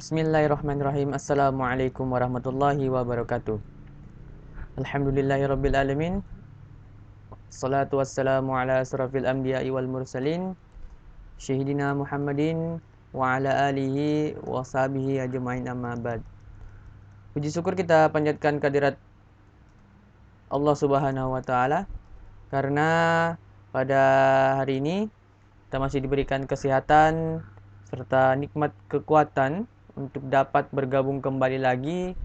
Bismillahirrahmanirrahim. Assalamualaikum warahmatullahi wabarakatuh. Alhamdulillahirabbil alamin. Salatu wassalamu ala asrafil anbiya'i wal mursalin syahidina Muhammadin wa ala alihi wa sahbihi ajmain, amma ba'd. Puji syukur kita panjatkan kehadirat Allah Subhanahu wa taala karena pada hari ini kita masih diberikan kesehatan serta nikmat kekuatan untuk dapat bergabung kembali lagi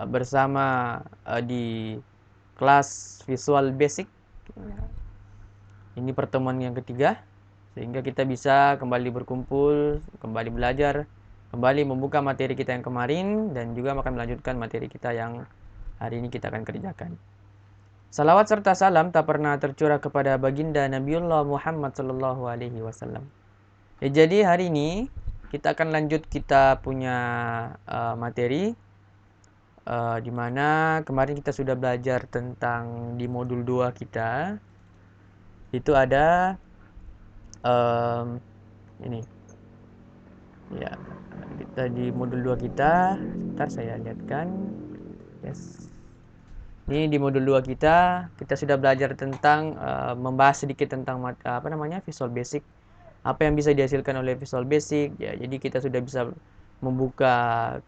bersama di kelas Visual Basic. Ini pertemuan yang ketiga, sehingga kita bisa kembali berkumpul, kembali belajar, kembali membuka materi kita yang kemarin, dan juga akan melanjutkan materi kita yang hari ini kita akan kerjakan. Salawat serta salam tak pernah tercurah kepada baginda Nabiullah Muhammad Sallallahu Alaihi Wasallam. Jadi hari ini kita akan lanjut kita punya materi di mana kemarin kita sudah belajar tentang di modul 2 kita itu ada ini ya, kita di modul 2 kita, sebentar saya lihatkan. Yes. Ini di modul 2 kita sudah belajar tentang membahas sedikit tentang Visual Basic. Apa yang bisa dihasilkan oleh Visual Basic ya. Jadi kita sudah bisa membuka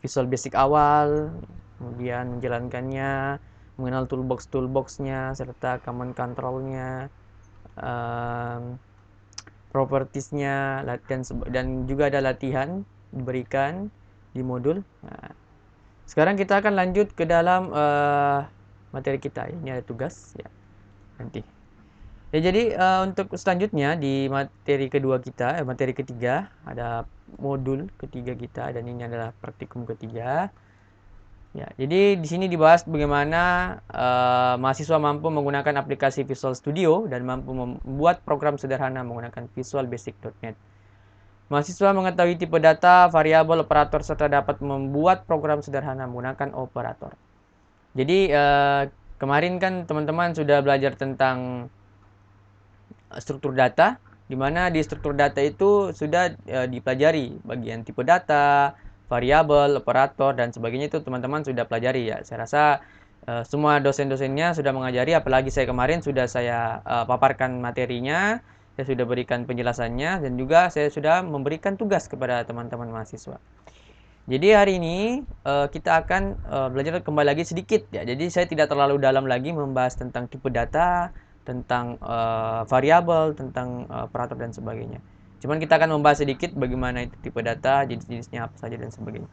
Visual Basic awal, kemudian menjalankannya, mengenal toolbox-nya serta command control-nya, properties-nya, latihan, dan juga ada latihan diberikan di modul. Nah, sekarang kita akan lanjut ke dalam materi kita. Ini ada tugas ya nanti. Ya, jadi untuk selanjutnya di materi kedua kita, materi ketiga, ada modul ketiga kita, dan ini adalah praktikum ketiga. Ya, jadi di sini dibahas bagaimana mahasiswa mampu menggunakan aplikasi Visual Studio dan mampu membuat program sederhana menggunakan visualbasic.net. Mahasiswa mengetahui tipe data, variabel, operator, serta dapat membuat program sederhana menggunakan operator. Jadi kemarin kan teman-teman sudah belajar tentang struktur data, di mana di struktur data itu sudah dipelajari bagian tipe data, variabel, operator, dan sebagainya. Itu teman-teman sudah pelajari ya. Saya rasa semua dosen-dosennya sudah mengajari, apalagi saya kemarin sudah saya paparkan materinya, saya sudah berikan penjelasannya, dan juga saya sudah memberikan tugas kepada teman-teman mahasiswa. Jadi hari ini kita akan belajar kembali lagi sedikit ya. Jadi saya tidak terlalu dalam lagi membahas tentang tipe data, tentang variabel, tentang operator dan sebagainya. Cuman kita akan membahas sedikit bagaimana itu tipe data, jenis-jenisnya apa saja dan sebagainya.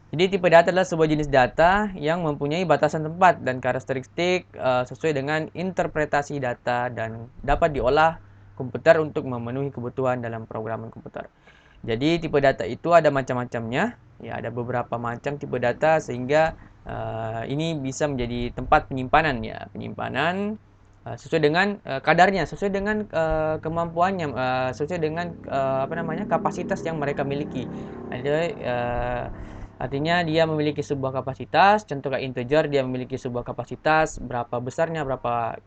Jadi tipe data adalah sebuah jenis data yang mempunyai batasan tempat dan karakteristik sesuai dengan interpretasi data dan dapat diolah komputer untuk memenuhi kebutuhan dalam programan komputer. Jadi tipe data itu ada macam-macamnya, ya ada beberapa macam tipe data, sehingga ini bisa menjadi tempat penyimpanan ya, penyimpanan sesuai dengan kadarnya, sesuai dengan kemampuannya, sesuai dengan kapasitas yang mereka miliki. Ada artinya dia memiliki sebuah kapasitas, contoh kayak integer, dia memiliki sebuah kapasitas berapa besarnya, berapa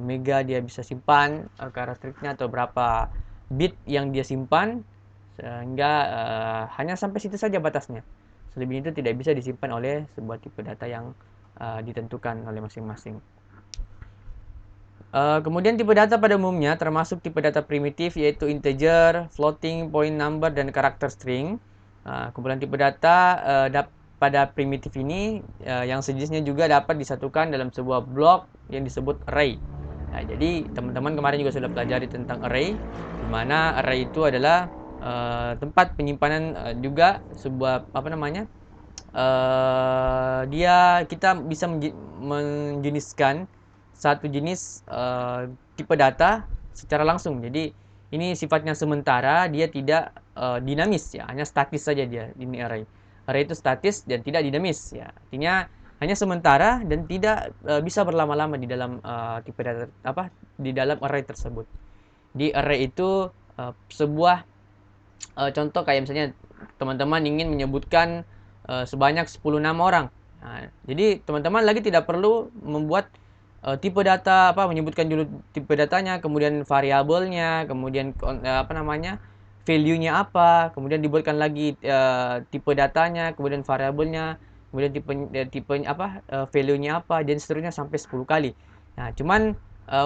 mega dia bisa simpan karakteristiknya, atau berapa bit yang dia simpan, sehingga hanya sampai situ saja batasnya. Selebihnya itu tidak bisa disimpan oleh sebuah tipe data yang ditentukan oleh masing-masing. Kemudian tipe data pada umumnya termasuk tipe data primitif, yaitu integer, floating point number, dan karakter string. Kumpulan tipe data pada primitif ini yang sejenisnya juga dapat disatukan dalam sebuah blok yang disebut array. Nah, jadi teman-teman kemarin juga sudah pelajari tentang array, di mana array itu adalah tempat penyimpanan juga sebuah kita bisa menjeniskan satu jenis tipe data secara langsung. Jadi ini sifatnya sementara, dia tidak dinamis ya, hanya statis saja dia. Ini array. Array itu statis dan tidak dinamis ya. Artinya hanya sementara dan tidak bisa berlama-lama di dalam tipe data di dalam array tersebut. Di array itu sebuah contoh kayak misalnya teman-teman ingin menyebutkan sebanyak 10 nama orang. Nah, jadi teman-teman lagi tidak perlu membuat tipe data, menyebutkan dulu tipe datanya, kemudian variabelnya, kemudian value-nya apa, kemudian dibuatkan lagi tipe datanya, kemudian variabelnya, kemudian tipe apa, value-nya apa, dan seterusnya sampai 10 kali. Nah, cuman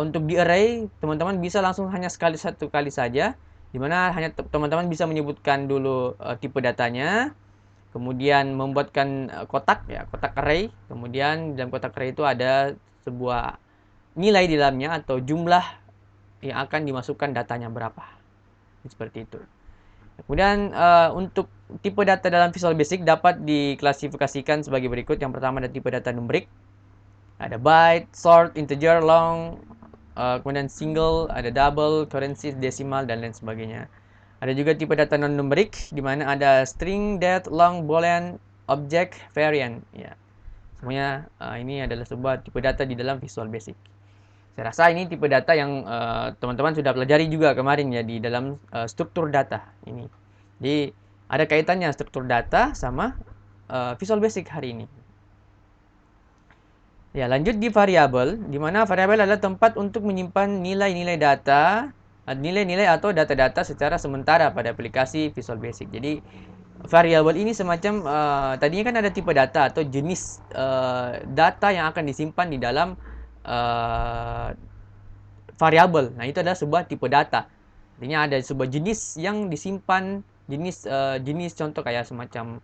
untuk di array teman-teman bisa langsung hanya satu kali saja, di mana hanya teman-teman bisa menyebutkan dulu tipe datanya, kemudian membuatkan kotak ya, kotak array, kemudian dalam kotak array itu ada sebuah nilai di dalamnya atau jumlah yang akan dimasukkan datanya berapa. Seperti itu. Kemudian untuk tipe data dalam Visual Basic dapat diklasifikasikan sebagai berikut. Yang pertama ada tipe data numerik. Ada byte, short, integer, long, kemudian single, ada double, currency, decimal, dan lain sebagainya. Ada juga tipe data non-numerik, di mana ada string, date, long, boolean, object, variant. Ya, semuanya ini adalah sebuah tipe data di dalam Visual Basic. Saya rasa ini tipe data yang teman-teman sudah pelajari juga kemarin ya di dalam struktur data ini. Jadi ada kaitannya struktur data sama Visual Basic hari ini. Ya, lanjut di variabel, di mana variabel adalah tempat untuk menyimpan nilai-nilai data, nilai-nilai atau data-data secara sementara pada aplikasi Visual Basic. Jadi variabel ini semacam tadinya kan ada tipe data atau jenis data yang akan disimpan di dalam variabel. Nah, itu adalah sebuah tipe data. Artinya ada sebuah jenis yang disimpan, jenis contoh kayak semacam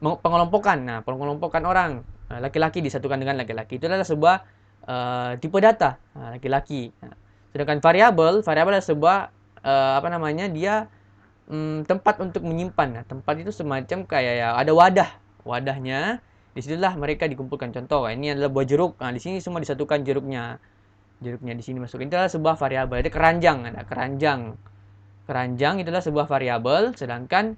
pengelompokan. Nah, pengelompokan orang laki-laki disatukan dengan laki-laki. Itu adalah sebuah tipe data laki-laki. Nah, sedangkan variabel adalah sebuah apa namanya? Dia tempat untuk menyimpan. Nah, tempat itu semacam kayak ya ada wadahnya. Disitulah mereka dikumpulkan. Contoh, ini adalah buah jeruk. Nah, di sini semua disatukan jeruknya di sini masukin. Itu adalah sebuah variabel. Ada keranjang. Keranjang itu adalah sebuah variabel, sedangkan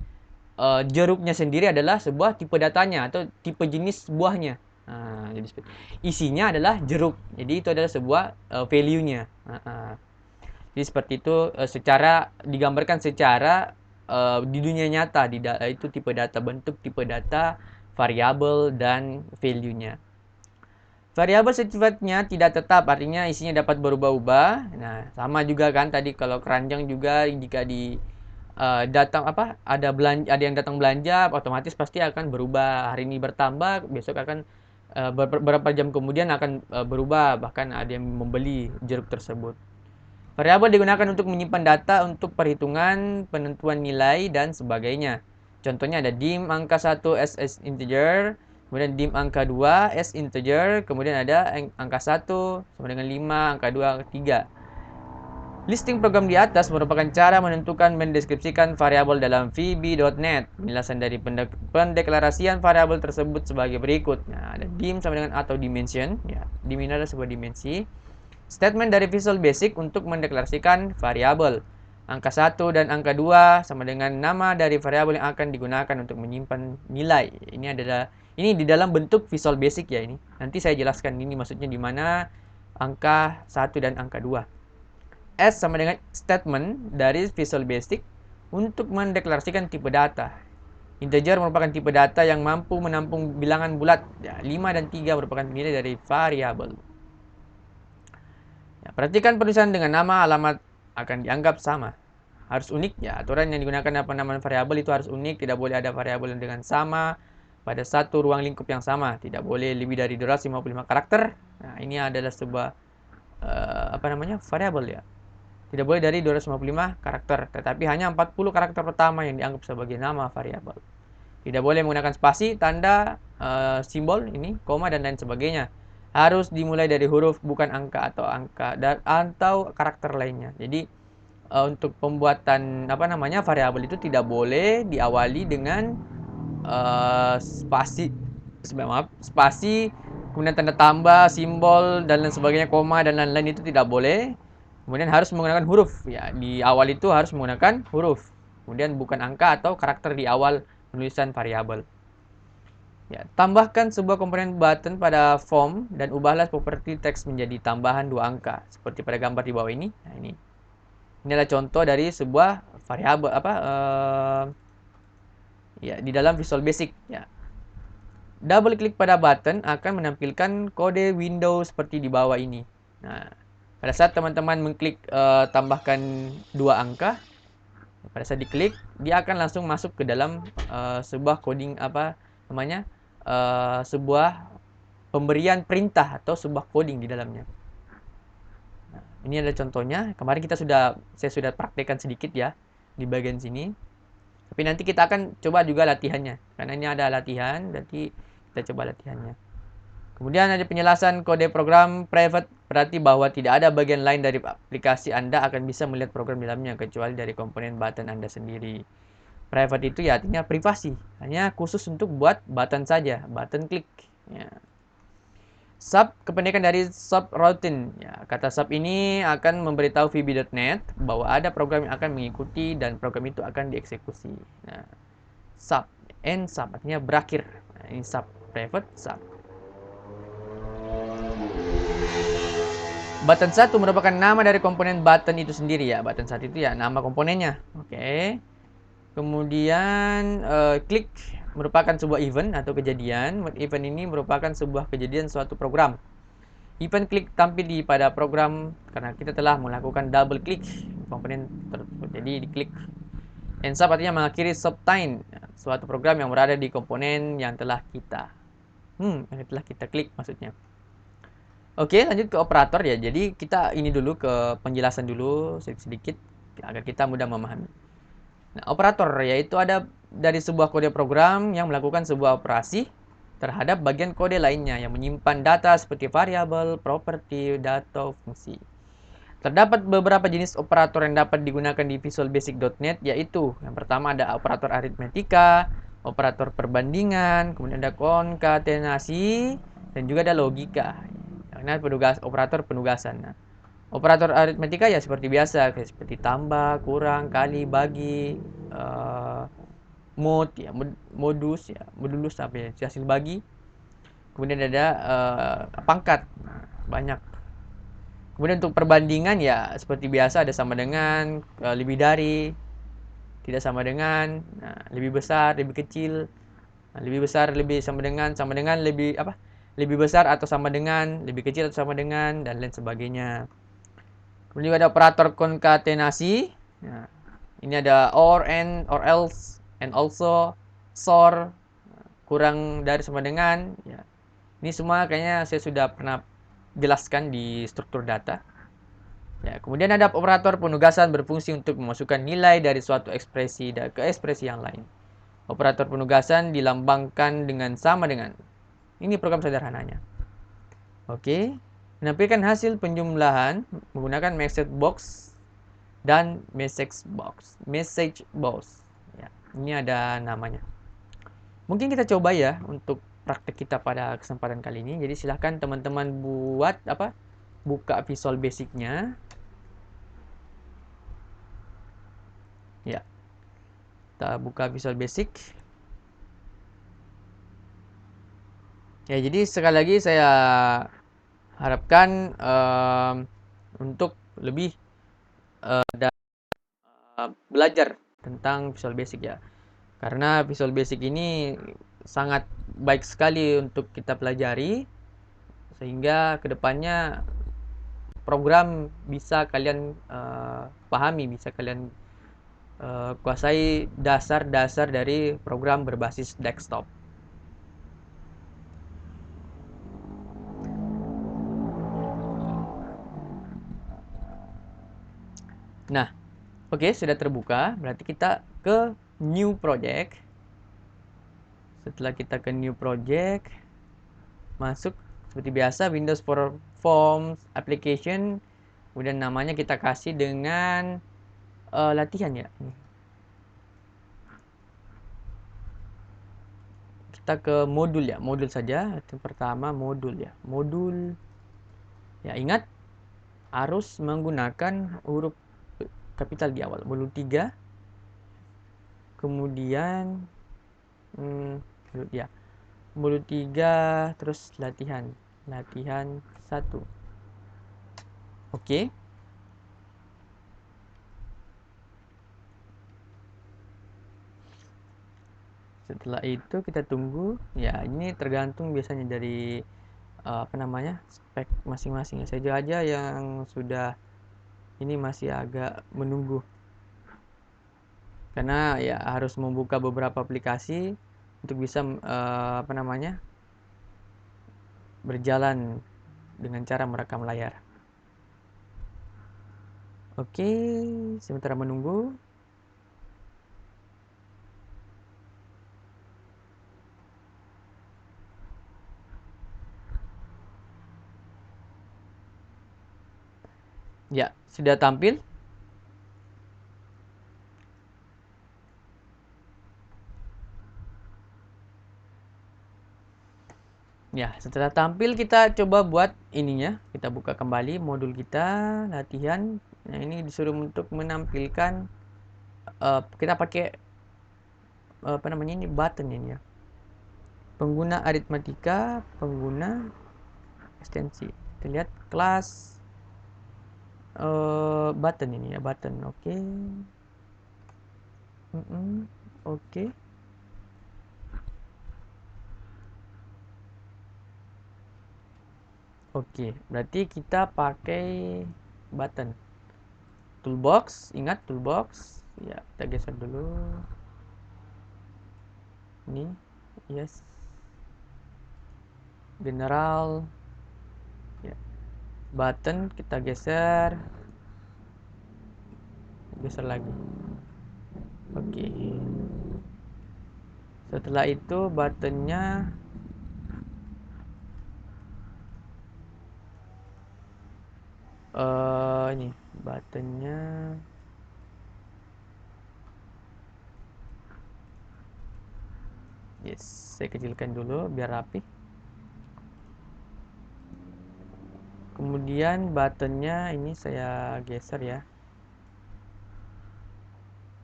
jeruknya sendiri adalah sebuah tipe datanya atau tipe jenis buahnya. Nah, jadi isinya adalah jeruk. Jadi itu adalah sebuah value-nya. Jadi seperti itu secara digambarkan secara di dunia nyata itu tipe data, bentuk tipe data, variabel dan value-nya. Variabel sifatnya tidak tetap, artinya isinya dapat berubah-ubah. Nah, sama juga kan tadi kalau keranjang juga jika datang ada yang datang belanja, otomatis pasti akan berubah. Hari ini bertambah, besok akan beberapa jam kemudian akan berubah, bahkan ada yang membeli jeruk tersebut. Variabel digunakan untuk menyimpan data untuk perhitungan, penentuan nilai dan sebagainya. Contohnya ada dim angka 1 as integer, kemudian dim angka 2 as integer, kemudian ada angka 1 sama dengan 5, angka 2, angka 3. Listing program di atas merupakan cara menentukan mendeskripsikan variabel dalam VB.NET. Penjelasan dari pendeklarasian variabel tersebut sebagai berikut. Nah, ada dim sama dengan atau dimension. Ya, dim ini adalah sebuah dimensi. Statement dari Visual Basic untuk mendeklarasikan variabel. Angka 1 dan angka 2 sama dengan nama dari variabel yang akan digunakan untuk menyimpan nilai. Ini di dalam bentuk Visual Basic ya ini. Nanti saya jelaskan ini maksudnya di mana angka 1 dan angka 2. S sama dengan statement dari Visual Basic untuk mendeklarasikan tipe data. Integer merupakan tipe data yang mampu menampung bilangan bulat. Ya, 5 dan 3 merupakan nilai dari variabel. Ya, perhatikan penulisan dengan nama alamat akan dianggap sama. Harus unik ya, aturan yang digunakan penamaan variabel itu harus unik, tidak boleh ada variabel dengan sama pada satu ruang lingkup yang sama, tidak boleh lebih dari 255 karakter. Nah, ini adalah sebuah variabel ya. Tidak boleh dari 255 karakter, tetapi hanya 40 karakter pertama yang dianggap sebagai nama variabel. Tidak boleh menggunakan spasi, tanda, simbol ini, koma dan lain sebagainya. Harus dimulai dari huruf bukan angka atau karakter lainnya. Jadi untuk pembuatan variabel itu tidak boleh diawali dengan spasi, kemudian tanda tambah, simbol dan lain sebagainya, koma dan lain-lain itu tidak boleh. Kemudian harus menggunakan huruf. Ya, di awal itu harus menggunakan huruf. Kemudian bukan angka atau karakter di awal penulisan variabel. Ya, tambahkan sebuah komponen button pada form dan ubahlah properti teks menjadi tambahan 2 angka seperti pada gambar di bawah ini. Nah, ini adalah contoh dari sebuah variabel di dalam Visual Basic ya. Double klik pada button akan menampilkan kode window seperti di bawah ini. Nah, pada saat teman-teman mengklik tambahkan 2 angka, Pada saat diklik, dia akan langsung masuk ke dalam sebuah coding apa namanya, sebuah pemberian perintah atau sebuah coding di dalamnya. Nah, ini ada contohnya. Kemarin saya sudah praktekkan sedikit ya di bagian sini. Tapi nanti kita akan coba juga latihannya. Karena ini ada latihan, nanti kita coba latihannya. Kemudian ada penjelasan kode program private, berarti bahwa tidak ada bagian lain dari aplikasi Anda akan bisa melihat program di dalamnya kecuali dari komponen button Anda sendiri. Private itu ya artinya privasi, hanya khusus untuk buat button saja, button klik. Ya. Sub kependekan dari subroutine. Ya, kata sub ini akan memberitahu VB.NET bahwa ada program yang akan mengikuti dan program itu akan dieksekusi. Nah, sub, end sub artinya berakhir. Nah, ini sub private sub. Button 1 merupakan nama dari komponen button itu sendiri ya. Button 1 itu ya nama komponennya. Oke. Kemudian klik merupakan sebuah event atau kejadian. Event ini merupakan sebuah kejadian suatu program. Event klik tampil pada program karena kita telah melakukan double klik komponen tersebut. Jadi diklik. End sub artinya mengakhiri subtime suatu program yang berada di komponen yang telah kita klik maksudnya. Oke, lanjut ke operator ya. Jadi kita ini dulu ke penjelasan dulu sedikit agar kita mudah memahami. Nah, operator yaitu ada dari sebuah kode program yang melakukan sebuah operasi terhadap bagian kode lainnya yang menyimpan data seperti variabel, properti, data, fungsi. Terdapat beberapa jenis operator yang dapat digunakan di visualbasic.net, yaitu yang pertama ada operator aritmetika, operator perbandingan, kemudian ada konkatenasi, dan juga ada logika. Karena operator penugasan. Nah, operator aritmetika ya seperti biasa, seperti tambah, kurang, kali, bagi, mod ya, modulus sampai hasil bagi. Kemudian ada pangkat, nah, banyak. Kemudian untuk perbandingan ya seperti biasa ada sama dengan, lebih dari, tidak sama dengan, nah, lebih besar, lebih kecil, nah, lebih besar, lebih sama dengan, lebih apa? Lebih besar atau sama dengan, lebih kecil atau sama dengan, dan lain sebagainya. Kemudian juga ada operator konkatenasi. Nah, ini ada or, and, or else, and also, SOR, kurang dari sama dengan. Ya. Ini semua kayaknya saya sudah pernah jelaskan di struktur data. Ya, kemudian ada operator penugasan berfungsi untuk memasukkan nilai dari suatu ekspresi ke ekspresi yang lain. Operator penugasan dilambangkan dengan sama dengan. Ini program sederhananya. Oke. Menampilkan hasil penjumlahan menggunakan message box dan message box. Ya, ini ada namanya. Mungkin kita coba ya untuk praktek kita pada kesempatan kali ini. Jadi silahkan teman-teman buka Visual Basic-nya. Ya, kita buka Visual Basic. Ya, jadi sekali lagi saya harapkan untuk lebih belajar tentang Visual Basic ya. Karena Visual Basic ini sangat baik sekali untuk kita pelajari sehingga kedepannya program bisa kalian pahami, bisa kalian kuasai dasar-dasar dari program berbasis desktop. Nah, oke, sudah terbuka, berarti kita ke new project. Setelah kita ke new project, masuk seperti biasa Windows Forms Application, kemudian namanya kita kasih dengan latihan ya. Kita ke modul ya, modul saja. Itu pertama modul ya, modul. Ya, ingat harus menggunakan huruf kapital di awal. Modul 3. Kemudian ya. Modul 3 terus latihan 1. Oke. Setelah itu kita tunggu. Ya, ini tergantung biasanya dari spek masing-masing. Saya aja yang sudah ini masih agak menunggu. karena ya harus membuka beberapa aplikasi untuk bisa berjalan dengan cara merekam layar. Oke, sementara menunggu. Ya, sudah tampil. Ya, setelah tampil kita coba buat ininya. Kita buka kembali modul kita, latihan. Nah, ini disuruh untuk menampilkan kita pakai ini button ini ya. Pengguna aritmatika, pengguna ekstensi. Kita lihat kelas button ini ya, button. Oke. Oke. Oke, berarti kita pakai button. Toolbox, ingat toolbox. Ya, kita geser dulu. Ini, yes. General. Ya. Button kita geser. Geser lagi. Oke. Setelah itu buttonnya ini buttonnya yes, saya kecilkan dulu biar rapi. Kemudian buttonnya ini saya geser ya.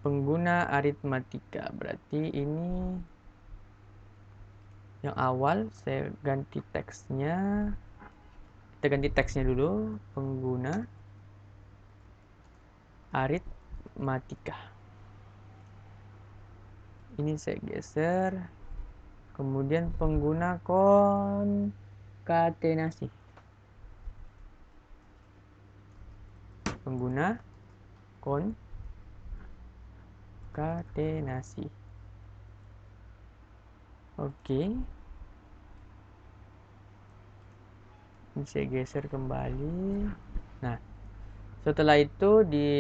Pengguna aritmatika, berarti ini yang awal saya ganti teksnya. Kita ganti teksnya dulu, pengguna aritmatika. Ini saya geser. Kemudian pengguna konkatenasi. Pengguna konkatenasi. Oke. Ini saya geser kembali. Nah, setelah itu di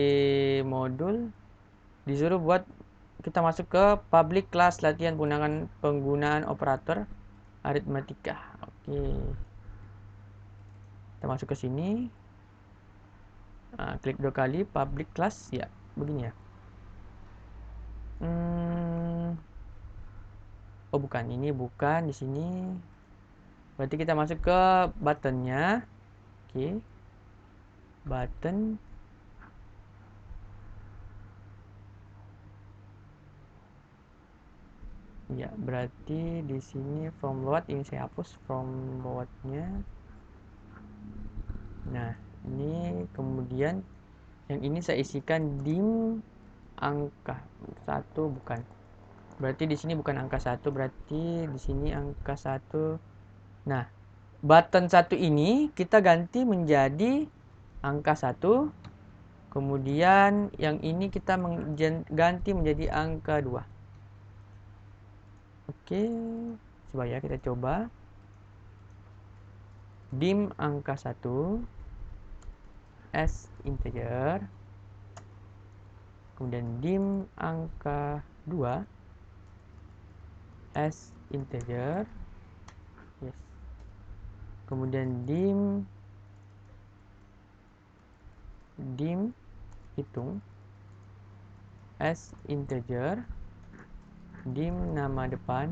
modul disuruh buat kita masuk ke public class latihan penggunaan operator aritmatika. Oke. Kita masuk ke sini. Klik 2 kali public class ya, begini ya. Oh bukan, ini bukan di sini. Berarti kita masuk ke buttonnya. Oke. Button. Ya, berarti di sini from load ini saya hapus from loadnya. Nah, ini kemudian yang ini saya isikan dim angka 1 bukan. Berarti di sini bukan angka 1, berarti di sini angka 1. Nah, button 1 ini kita ganti menjadi angka 1. Kemudian yang ini kita ganti menjadi angka 2. Oke, coba ya kita coba. Dim angka 1 S integer. Kemudian dim angka 2 S integer. Yes. Kemudian dim hitung S integer. Dim nama depan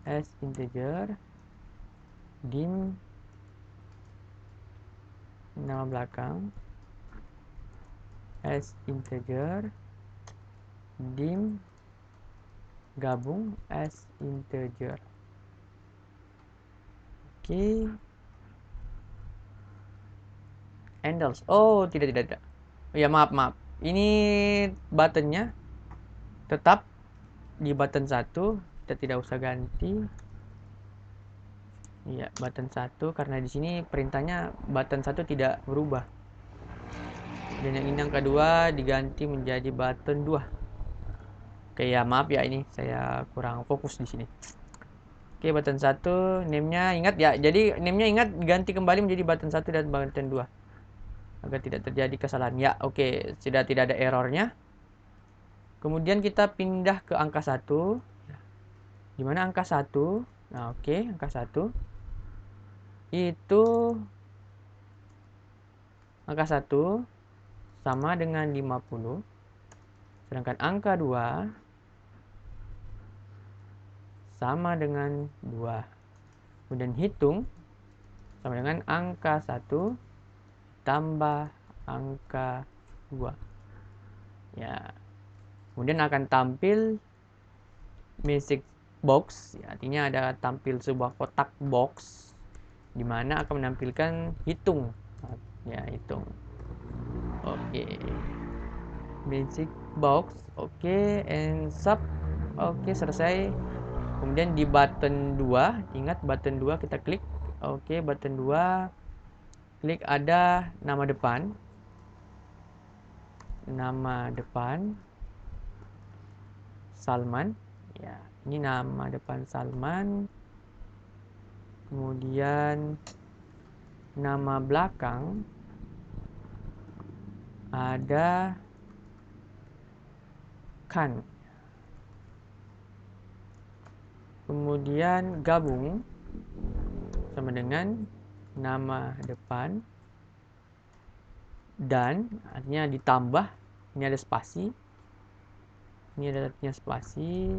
S integer. Dim nama belakang S integer. Dim gabung S integer. Oke. Handles. Oh, tidak. Ya, maaf. Ini buttonnya tetap di button 1, kita tidak usah ganti. Iya, button 1 karena di sini perintahnya button 1 tidak berubah. Dan yang ini angka 2 diganti menjadi button 2. Oke ya, maaf ya, ini saya kurang fokus di sini. Oke, button 1, name-nya ingat ya. Jadi name-nya ingat ganti kembali menjadi button 1 dan button 2. Agar tidak terjadi kesalahan. Ya, oke, sudah tidak ada errornya. Kemudian kita pindah ke angka 1. Di mana angka 1? Nah, oke, angka 1 itu angka 1 sama dengan 50. Sedangkan angka 2 sama dengan 2. Kemudian hitung sama dengan angka 1 tambah angka 2. Ya. Kemudian akan tampil message box, ya, artinya ada tampil sebuah kotak box di mana akan menampilkan hitung. Ya, hitung. Oke. Magic box. Oke, and sub. Oke, selesai. Kemudian di button 2, ingat button 2 kita klik. Oke, button 2 klik ada nama depan. Nama depan Salman. Ya, ini nama depan Salman. Kemudian nama belakang ada Khan. Kemudian gabung sama dengan nama depan dan, artinya ditambah, ini ada spasi, ini ada artinya spasi.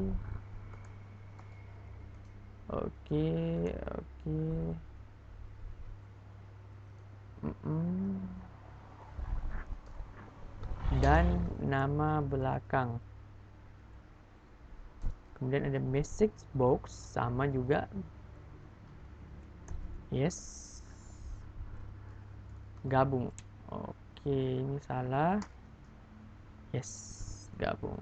Oke, oke. Dan nama belakang. Kemudian ada message box, sama juga. Yes. Gabung. Oke, ini salah. Yes, gabung.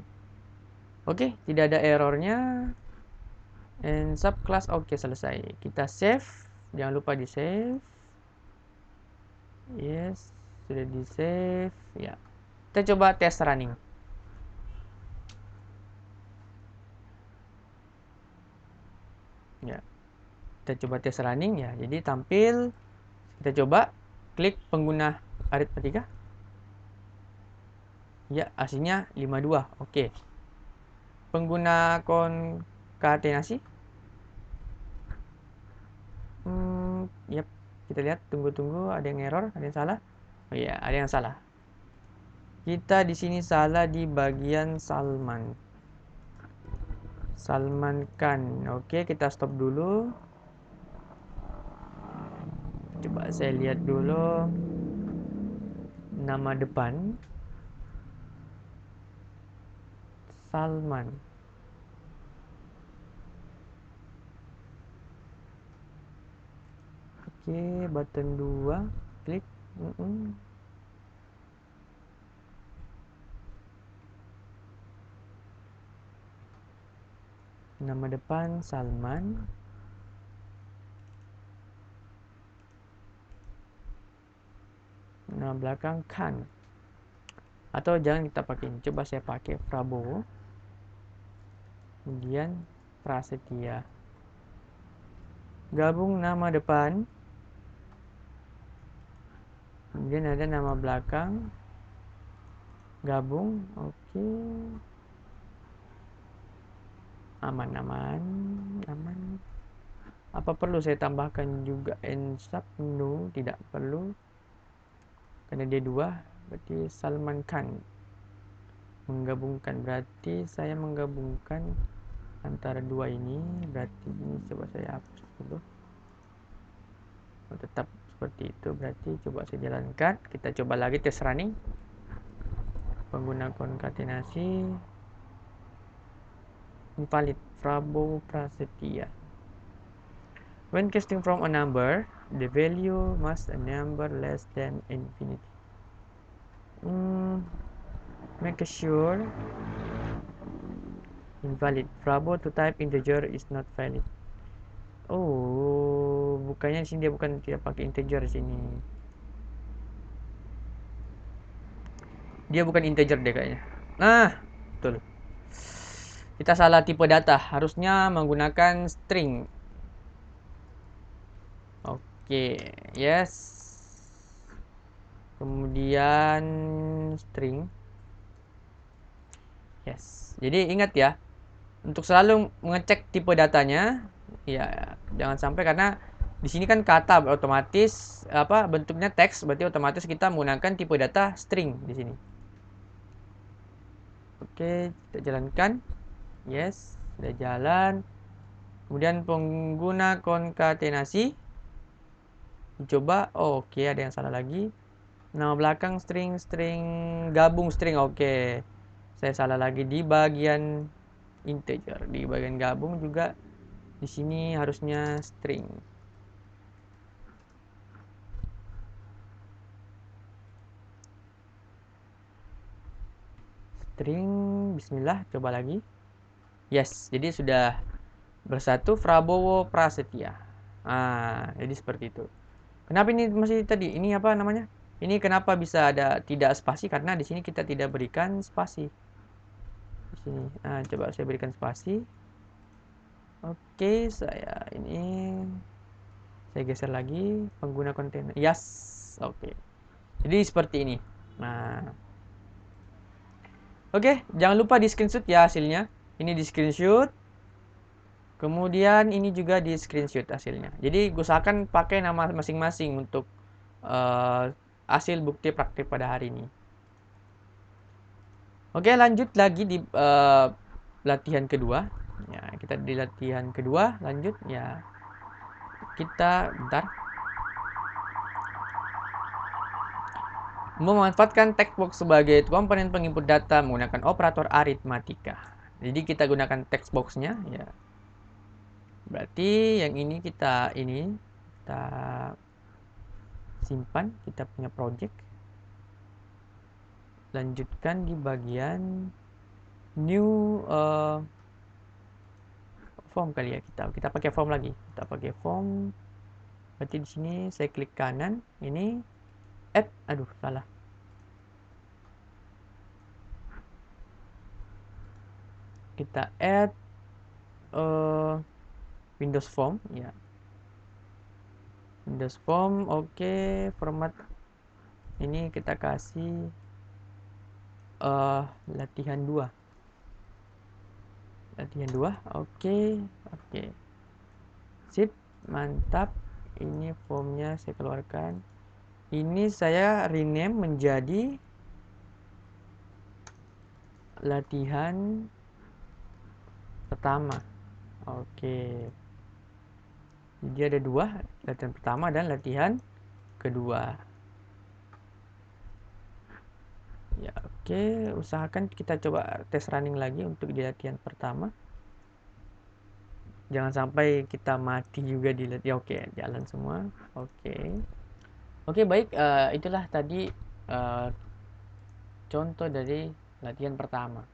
Oke, tidak ada errornya. And subclass oke, selesai. Kita save. Jangan lupa di save. Yes, sudah di save. Ya. Kita coba tes running. Ya. Kita coba tes running ya. Jadi tampil, kita coba klik pengguna aritmatika. Ya, hasilnya 52. Oke. Pengguna konkatenasi. Yap, kita lihat, tunggu-tunggu, ada yang error, ada yang salah. Oh iya, ada yang salah. Kita di sini salah di bagian Salman. Salman Khan. Oke, kita stop dulu. Coba saya lihat dulu nama depan Salman. Oke, button 2, klik. Nama depan Salman. Nama belakang Khan. Atau jangan kita pakai ini. Coba saya pakai Prabowo. Kemudian Prasetya. Gabung nama depan. Kemudian ada nama belakang. Gabung. Oke. Aman. Apa perlu saya tambahkan juga ensub? No, tidak perlu. Karena dia 2, berarti Salman Khan. Menggabungkan, berarti saya menggabungkan antara 2 ini. Berarti ini coba saya hapus dulu. Tetap seperti itu, berarti coba saya jalankan. Kita coba lagi tes running. Pengguna konkatenasi. Invalid. Prabowo Prasetya. When casting from a number, the value must a number less than infinity. Make sure invalid. Prabowo to type integer is not valid. Oh, bukannya di sini dia bukan tidak pakai integer di sini. Dia bukan integer deh kayaknya. Nah, betul. Kita salah tipe data. Harusnya menggunakan string. Oke, yes. Kemudian string. Yes. Jadi ingat ya, untuk selalu mengecek tipe datanya, ya jangan sampai, karena di sini kan kata otomatis apa bentuknya teks, berarti otomatis kita menggunakan tipe data string di sini. Oke, kita jalankan. Yes, sudah jalan. Kemudian pengguna konkatenasi. Dicoba. Oh, oke, ada yang salah lagi. Nama belakang string gabung string. Oke. Saya salah lagi di bagian integer. Di bagian gabung juga di sini harusnya string. String, bismillah, coba lagi. Yes, jadi sudah bersatu Prabowo Prasetya. Jadi seperti itu. Kenapa ini masih tadi? Ini apa namanya? Ini kenapa bisa ada tidak spasi? Karena di sini kita tidak berikan spasi. Di sini. Coba saya berikan spasi. Oke, saya geser lagi pengguna kontainer. Yes. Oke. Jadi seperti ini. Nah. Oke, jangan lupa di screenshot ya hasilnya. Ini di screenshot. Kemudian ini juga di screenshot hasilnya. Jadi usahakan pakai nama masing-masing untuk hasil bukti praktik pada hari ini. Oke, lanjut lagi di latihan kedua. Ya, kita di latihan kedua, lanjut ya. Kita bentar. Memanfaatkan text box sebagai komponen penginput data menggunakan operator aritmatika. Jadi kita gunakan text box-nya ya. Berarti yang ini kita simpan, kita punya project. Lanjutkan di bagian new form kali ya, kita pakai form lagi. Kita pakai form. Berarti di sini saya klik kanan, ini add, aduh salah. Kita add Windows Form ya. Windows Form, oke, format ini kita kasih latihan 2. Latihan 2, oke. Sip, mantap. Ini formnya saya keluarkan. Ini saya rename menjadi latihan pertama. Oke. Jadi ada 2, latihan pertama dan latihan kedua. Ya, oke, usahakan kita coba tes running lagi untuk di latihan pertama. Jangan sampai kita mati juga di latihan. Ya, oke, jalan semua. Oke, baik, itulah tadi contoh dari latihan pertama.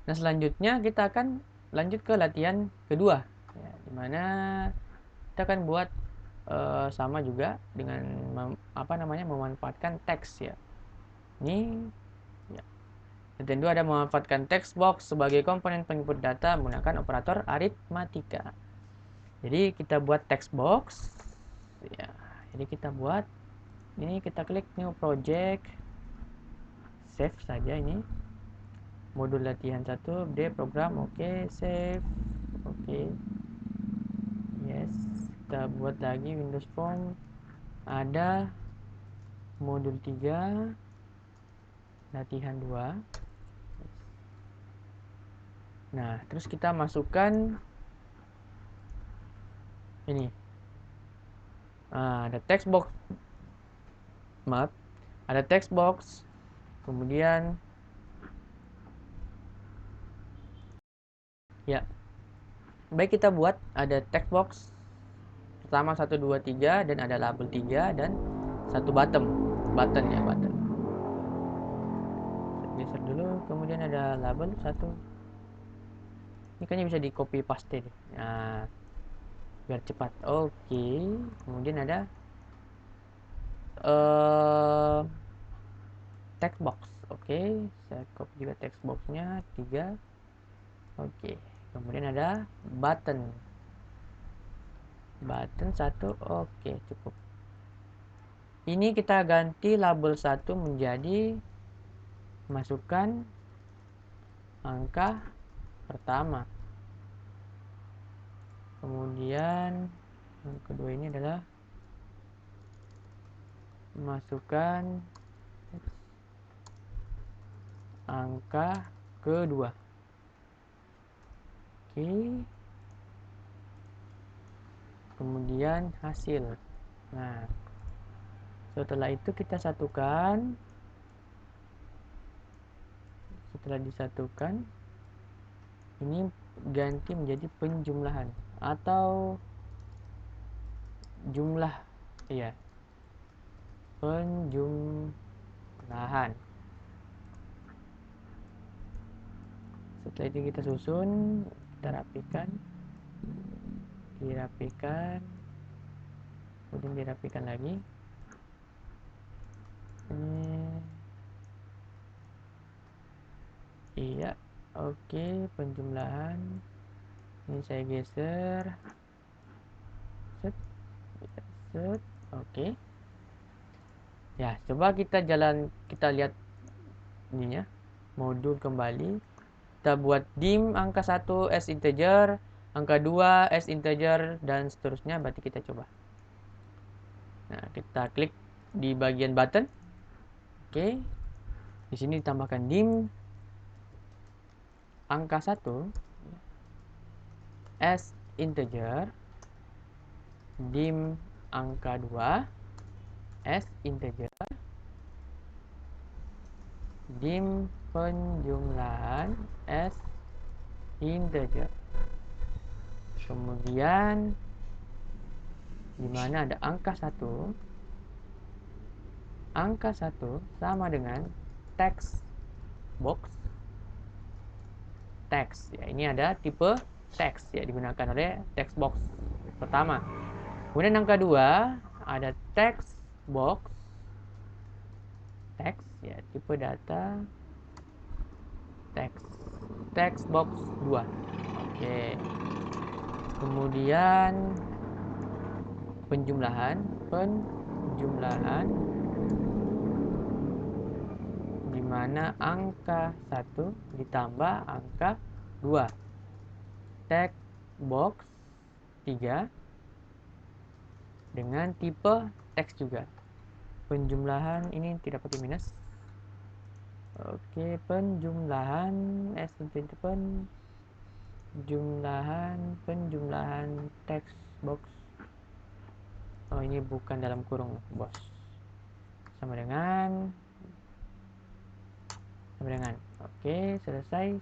Nah, selanjutnya kita akan lanjut ke latihan kedua, ya, dimana kita akan buat sama juga dengan memanfaatkan teks ya. Ini ya. Latihan 2 ada memanfaatkan text box sebagai komponen penginput data menggunakan operator aritmatika. Jadi kita buat text box ya. Jadi kita buat ini, kita klik new project, save saja ini. Modul latihan 1 update program, oke, save. Oke. Yes, kita buat lagi Windows Form. Ada modul 3 latihan 2. Nah, terus kita masukkan ini. Ada text box. Maaf, ada text box. Kemudian ya. Baik, kita buat ada text box pertama 1 2 3 dan ada label 3 dan satu button ya, button. Geser dulu, kemudian ada label 1. Ini kayaknya bisa di copy paste deh. Nah, biar cepat. Oke, kemudian ada text box. Oke, saya copy juga text boxnya 3. Oke, kemudian ada button 1. Oke, cukup. Ini kita ganti label 1 menjadi masukkan angka pertama. Kemudian yang kedua ini adalah masukkan angka kedua. Oke. Kemudian hasil. Nah, setelah itu kita satukan. Setelah disatukan, ini ganti menjadi penjumlahan atau jumlah, ya, penjumlahan. Setelah itu kita susun, kita rapikan, kemudian dirapikan lagi. Iya, oke, penjumlahan. Ini saya geser, set, oke. Ya, coba kita lihat ininya, modul kembali. Kita buat dim angka 1 as integer, angka 2 as integer, dan seterusnya. Berarti kita coba. Nah, kita klik di bagian button. Oke. Di sini ditambahkan dim angka 1 as integer, dim angka 2 as integer, dim penjumlahan as integer. Kemudian di mana ada angka 1 sama dengan text box text. Ya, ini ada tipe text, ya, digunakan oleh text box pertama. Kemudian angka 2 ada text box text, ya, tipe data text box 2. Oke. Kemudian penjumlahan di mana angka 1 ditambah angka 2. Text box 3 dengan tipe teks juga. Penjumlahan ini tidak pakai minus. Oke, penjumlahan penjumlahan text box. Oh, ini bukan dalam kurung, bos. Sama dengan. Oke, selesai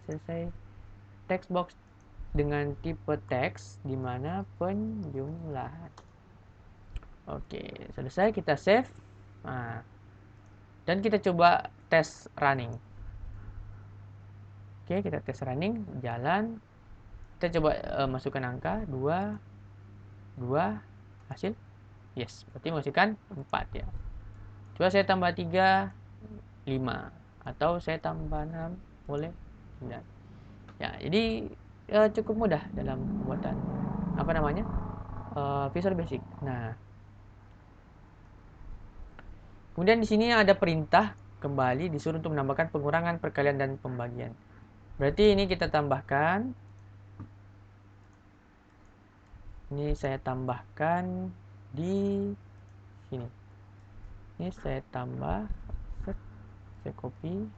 text box dengan tipe teks di mana penjumlahan. Oke, selesai, kita save. Nah, dan kita coba tes running. Oke, kita tes running, jalan. Kita coba masukkan angka 2 hasil. Yes, berarti masukkan 4, ya. Coba saya tambah 3, 5, atau saya tambah 6, boleh 9. Ya, jadi cukup mudah dalam pembuatan Visual Basic. Nah, kemudian di sini ada perintah kembali, disuruh untuk menambahkan pengurangan, perkalian, dan pembagian. Berarti ini kita tambahkan. Ini saya tambahkan di sini. Ini saya tambah, saya copy,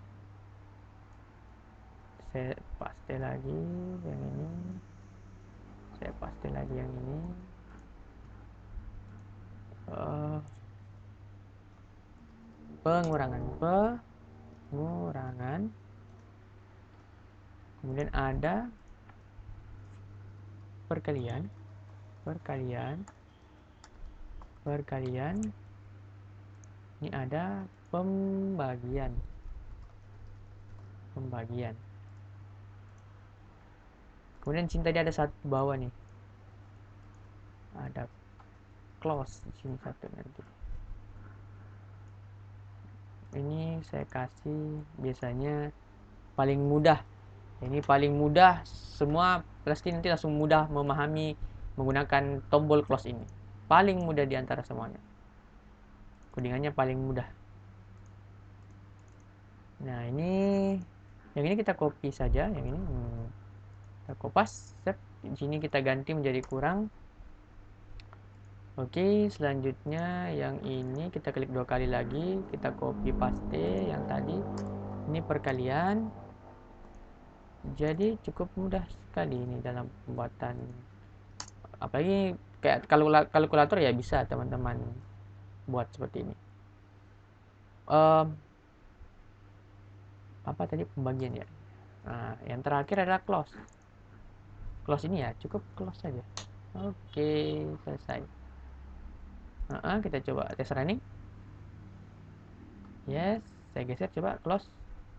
saya paste lagi yang ini, saya paste lagi yang ini. Pengurangan, kemudian ada perkalian, ini ada pembagian. Kemudian sini tadi ada satu bawah nih, ada close di sini satu nanti. ini saya kasih biasanya paling mudah. Ini paling mudah, semua pasti nanti langsung mudah memahami menggunakan tombol close ini. Paling mudah di antara semuanya. Codingannya paling mudah. Nah, yang ini kita copy saja, yang ini kita kopas, set. Di sini kita ganti menjadi kurang. Oke, selanjutnya yang ini kita klik 2 kali lagi, kita copy paste yang tadi. Ini perkalian. Jadi cukup mudah sekali ini dalam pembuatan, apalagi kayak kalkulator ya bisa teman-teman buat seperti ini. Apa tadi pembagian ya? Nah, yang terakhir adalah close. Close ini ya, cukup close saja. Oke, selesai. Kita coba tes running. Yes, saya geser coba close.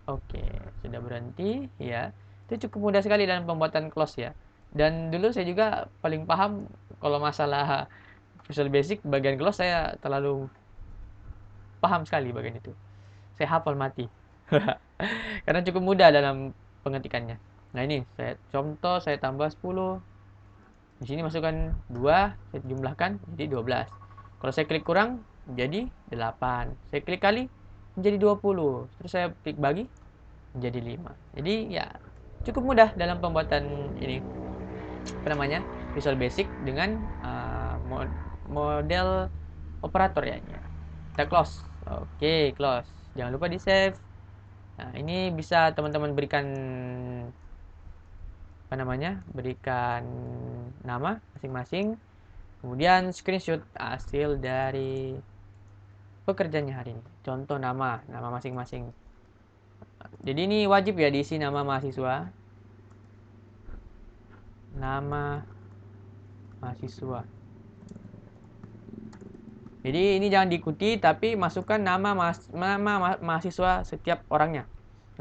Oke, sudah berhenti ya. Itu cukup mudah sekali dalam pembuatan close ya. Dan dulu saya juga paling paham kalau masalah Visual Basic bagian close, saya terlalu paham sekali bagian itu. Saya hafal mati. Karena cukup mudah dalam pengetikannya. Nah, ini saya contoh, saya tambah 10. Di sini masukkan 2, saya jumlahkan jadi 12. Kalau saya klik kurang jadi 8. Saya klik kali menjadi 20. Terus saya klik bagi menjadi 5. Jadi ya cukup mudah dalam pembuatan ini, apa namanya, Visual Basic dengan model operator ya. Kita close. Oke, close. Jangan lupa di save. Nah, ini bisa teman-teman berikan apa namanya? Berikan nama masing-masing. Kemudian screenshot hasil dari pekerjaannya hari ini. Contoh nama masing-masing. Jadi ini wajib ya diisi nama mahasiswa. Nama mahasiswa. Jadi ini jangan diikuti, tapi masukkan nama mahasiswa setiap orangnya.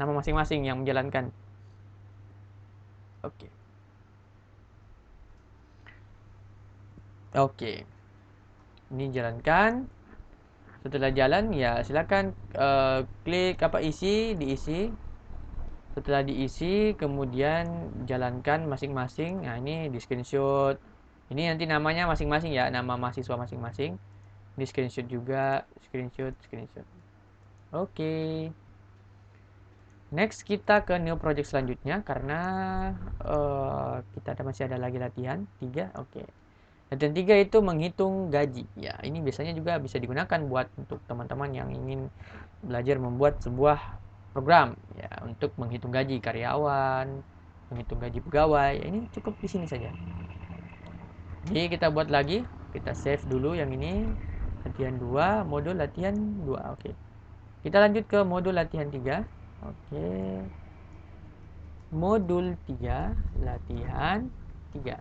Nama masing-masing yang menjalankan. Oke. Oke. Ini jalankan. Setelah jalan ya silakan klik diisi. Setelah diisi kemudian jalankan masing-masing. Nah, ini di screenshot. Ini nanti namanya masing-masing ya, nama mahasiswa masing-masing. Di screenshot juga, screenshot. Oke. Next kita ke new project selanjutnya karena kita masih ada lagi latihan 3. Oke. Latihan 3 itu menghitung gaji. Ya, ini biasanya juga bisa digunakan buat untuk teman-teman yang ingin belajar membuat sebuah program ya untuk menghitung gaji karyawan, menghitung gaji pegawai. Ya, ini cukup di sini saja. Jadi kita buat lagi, kita save dulu yang ini. Latihan 2, modul latihan 2. Oke. Kita lanjut ke modul latihan 3. Oke. Modul 3, latihan 3.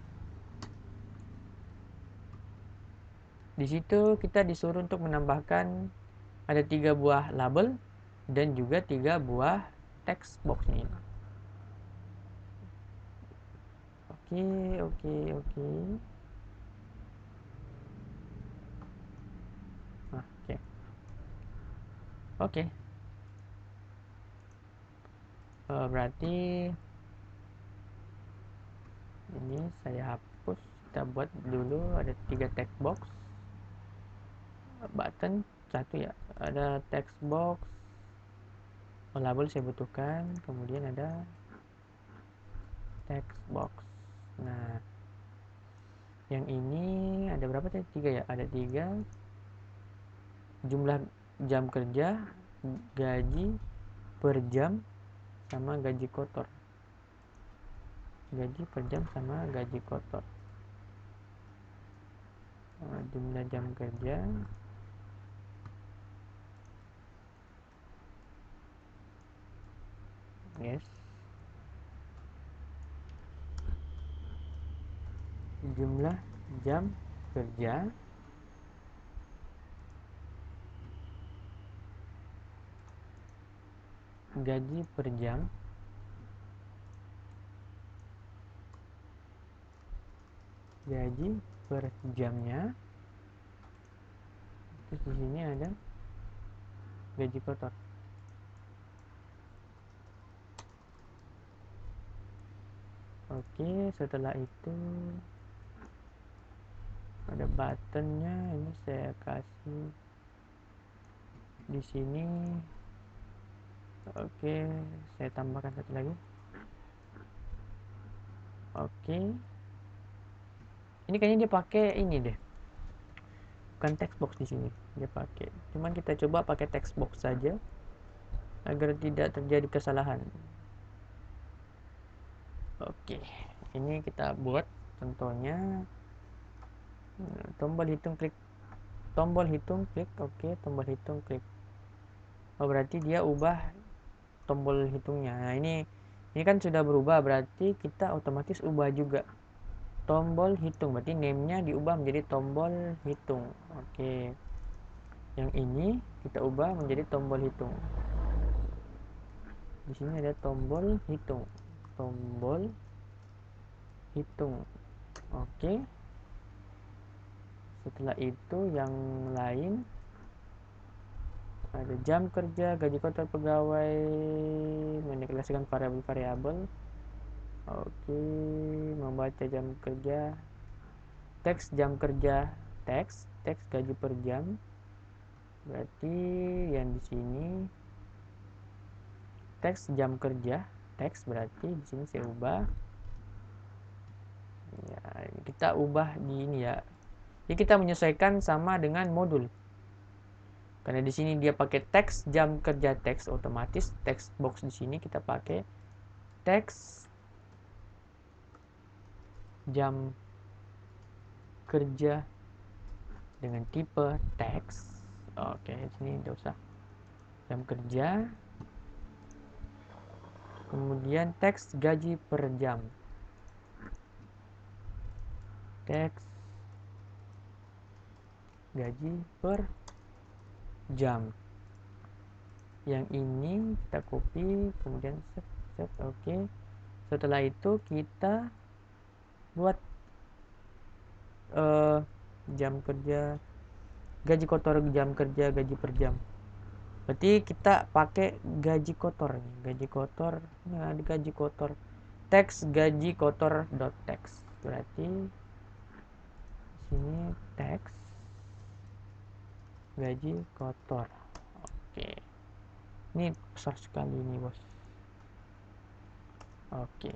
Di situ kita disuruh untuk menambahkan ada 3 buah label dan juga 3 buah text box ini. Oke. Oke. Berarti ini saya hapus. Kita buat dulu ada 3 text box. Button 1 ya. Ada text box. Label saya butuhkan. Kemudian ada text box. Nah, yang ini ada berapa tadi? 3 ya. Ada 3. Jumlah jam kerja, gaji per jam, sama gaji kotor. Gaji per jam sama gaji kotor. Jumlah jam kerja, yes. Jumlah jam kerja, gaji per jam, gaji per jamnya. Terus di sini ada gaji kotor. Oke, setelah itu ada buttonnya, ini saya kasih di sini. Oke, saya tambahkan satu lagi. Oke, ini kayaknya dia pakai ini deh, bukan text box di sini dia pakai. Cuman kita coba pakai text box saja agar tidak terjadi kesalahan. Oke, ini kita buat contohnya. Tombol hitung klik, tombol hitung klik. Oke, tombol hitung klik. Oh, berarti dia ubah tombol hitungnya. Nah, ini kan sudah berubah, berarti kita otomatis ubah juga tombol hitung. Berarti name-nya diubah menjadi tombol hitung. Oke, yang ini kita ubah menjadi tombol hitung. Di sini ada tombol hitung, tombol hitung. Oke, setelah itu yang lain ada jam kerja, gaji kotor pegawai, mendeklarasikan variabel-variabel. Oke, membaca jam kerja, teks jam kerja, teks gaji per jam. Berarti yang di sini teks jam kerja, teks berarti di sini saya ubah. Ya, kita ubah di ini ya. Jadi kita menyesuaikan sama dengan modul. Karena di sini dia pakai teks jam kerja teks, otomatis text box di sini kita pakai teks jam kerja dengan tipe teks. Oke, sini tidak usah. Jam kerja. Kemudian teks gaji per jam. Teks gaji per jam. Yang ini kita copy, kemudian set. Oke. Setelah itu kita buat jam kerja, gaji kotor jam kerja, gaji per jam. Berarti kita pakai gaji kotor nih, gaji kotor. Nah, ada gaji kotor. Teks gaji kotor dot text. Berarti sini teks gaji kotor. Oke. Ini besar sekali nih, bos. Oke.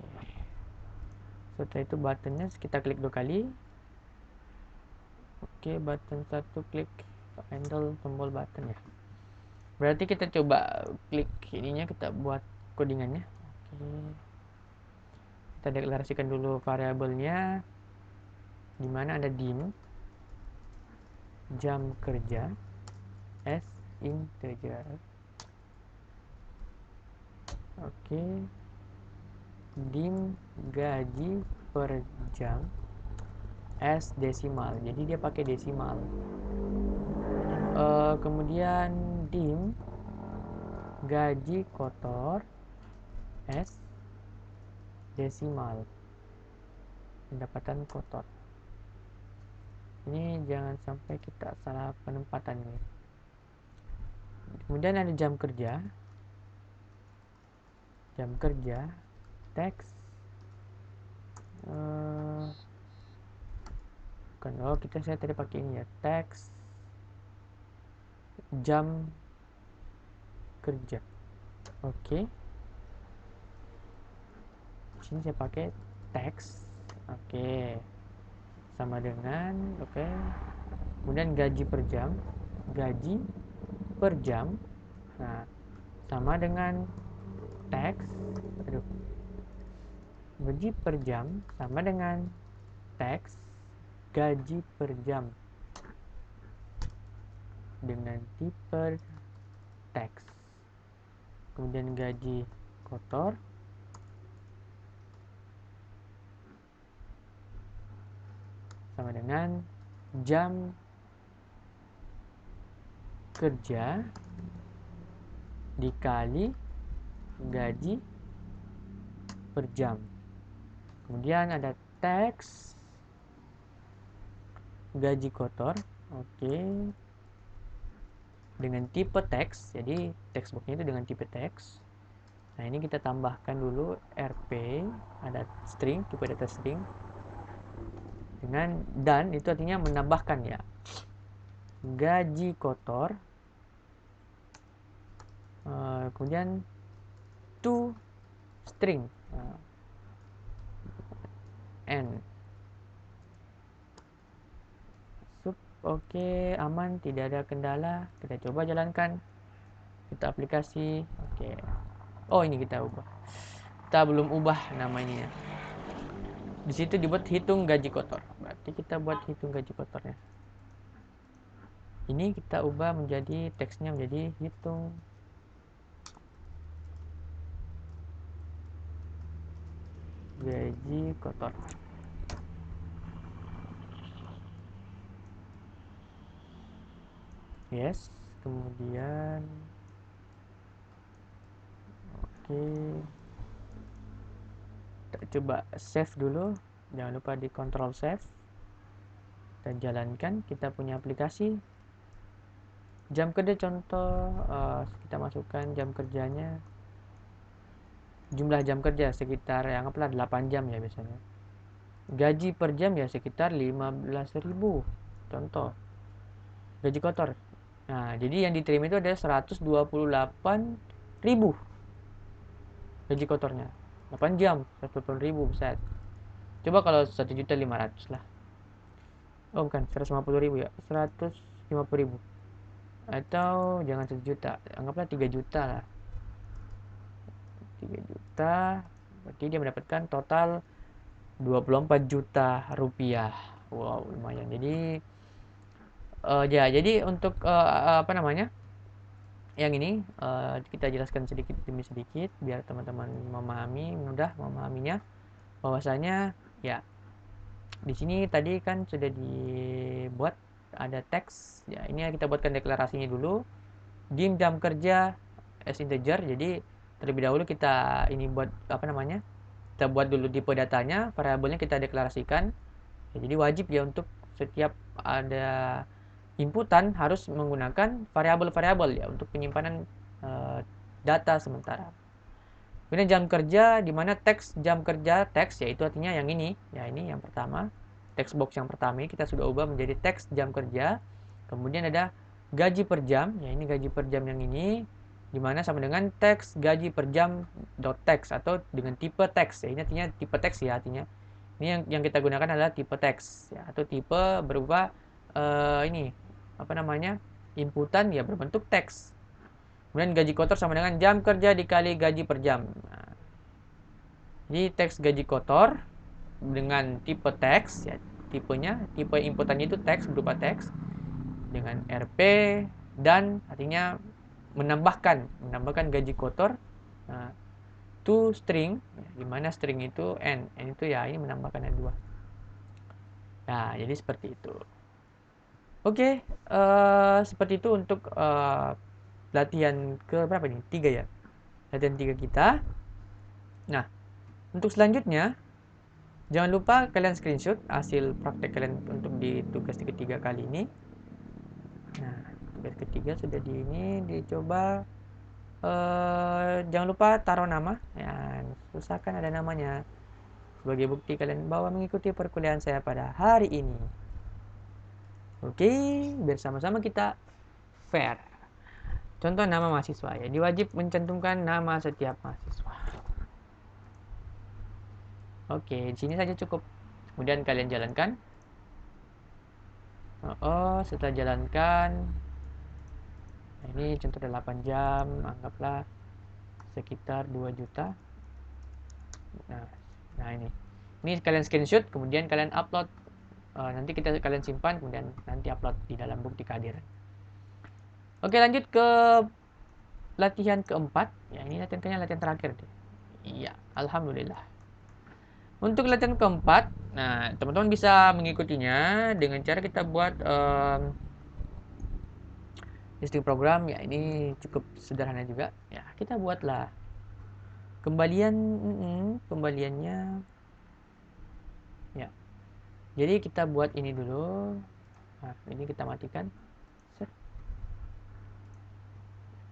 Setelah itu buttonnya kita klik 2 kali. Oke, button 1 klik handle tombol button ya. Berarti kita coba klik ininya, kita buat codingannya. Oke. Kita deklarasikan dulu variabelnya, di mana ada dim jam kerja as integer. Oke. Dim gaji per jam as desimal. Jadi dia pakai desimal. Kemudian dim gaji kotor as desimal, pendapatan kotor. Ini jangan sampai kita salah penempatan ini. Kemudian ada jam kerja, teks saya tadi pakai ini ya, teks jam kerja. Oke. Di sini saya pakai teks. Oke. Sama dengan oke. Kemudian gaji per jam. Nah, sama dengan teks. Gaji per jam sama dengan teks gaji per jam dengan tipe teks. Kemudian gaji kotor sama dengan jam kerja dikali gaji per jam. Kemudian ada teks gaji kotor. Oke. Dengan tipe teks, jadi text boxnya itu dengan tipe teks Nah, ini kita tambahkan dulu RP, ada string, tipe data string dengan dan, itu artinya menambahkan ya. Gaji kotor, kemudian to string n. Oke, aman, tidak ada kendala. Kita coba jalankan, kita aplikasi. Oke. Oh, ini kita ubah. Kita belum ubah namanya. Di situ dibuat hitung gaji kotor. Berarti kita buat hitung gaji kotornya. Ini kita ubah menjadi teksnya menjadi hitung gaji kotor. Yes, kemudian oke. Kita coba save dulu. Jangan lupa di control save. Kita jalankan, kita punya aplikasi. Jam kerja contoh, kita masukkan jam kerjanya. Jumlah jam kerja sekitar anggaplah 8 jam ya biasanya. Gaji per jam ya sekitar 15.000. Contoh. Gaji kotor. Nah, jadi yang diterima itu ada 128.000 gaji kotornya. 8 jam, 120.000 besar. Coba kalau 1.500.000 lah. Oh, bukan, 150.000 ya. 150.000. Atau jangan 1 juta, anggaplah 3 juta lah. 3 juta, berarti dia mendapatkan total 24 juta rupiah. Wow, lumayan. Jadi jadi untuk apa namanya? Yang ini kita jelaskan sedikit demi sedikit biar teman-teman mudah memahaminya. Bahwasanya ya di sini tadi kan sudah dibuat ada teks. Ya, ini kita buatkan deklarasinya dulu. Dim jam kerja as integer. Jadi terlebih dahulu kita ini buat apa namanya? Kita buat dulu tipe datanya, variabelnya kita deklarasikan. Ya, jadi wajib ya untuk setiap ada inputan harus menggunakan variabel-variabel ya untuk penyimpanan data sementara. Kemudian jam kerja, di mana teks jam kerja, teks yaitu artinya yang ini, ya ini yang pertama, text box yang pertama ini kita sudah ubah menjadi teks jam kerja. Kemudian ada gaji per jam, ya ini gaji per jam yang ini, di mana sama dengan teks gaji per jam dot text atau dengan tipe teks, ya ini artinya tipe teks ya artinya. Ini yang kita gunakan adalah tipe teks ya, atau tipe berupa ini apa namanya inputan ya berbentuk teks. Kemudian gaji kotor sama dengan jam kerja dikali gaji per jam. Nah, jadi teks gaji kotor dengan tipe teks ya, tipenya tipe inputannya itu teks berupa teks dengan RP dan artinya menambahkan gaji kotor. Nah, to string ya, di mana string itu n itu ya ini menambahkan ada 2. Nah, jadi seperti itu. Oke, seperti itu untuk latihan ke berapa nih? 3 ya. Latihan 3 kita. Nah, untuk selanjutnya jangan lupa kalian screenshot hasil praktek kalian untuk di tugas ketiga kali ini. Nah, tugas ketiga sudah di ini dicoba. Jangan lupa taruh nama. Ya, usahakan ada namanya sebagai bukti kalian bahwa mengikuti perkuliahan saya pada hari ini. Oke, biar sama-sama kita fair. Contoh nama mahasiswa ya, diwajib mencantumkan nama setiap mahasiswa. Oke, di sini saja cukup. Kemudian kalian jalankan. Setelah jalankan, nah ini contoh 8 jam, anggaplah sekitar 2 juta. Nah ini kalian screenshot, kemudian kalian upload. Nanti kalian simpan, kemudian nanti upload di dalam bukti kehadiran. Oke, lanjut ke latihan keempat. Ya, ini latihan terakhir. Iya, alhamdulillah. Untuk latihan keempat, nah teman-teman bisa mengikutinya dengan cara kita buat listing program. Ya ini cukup sederhana juga. Ya kita buatlah kembaliannya. Ya, jadi kita buat ini dulu. Nah, ini kita matikan.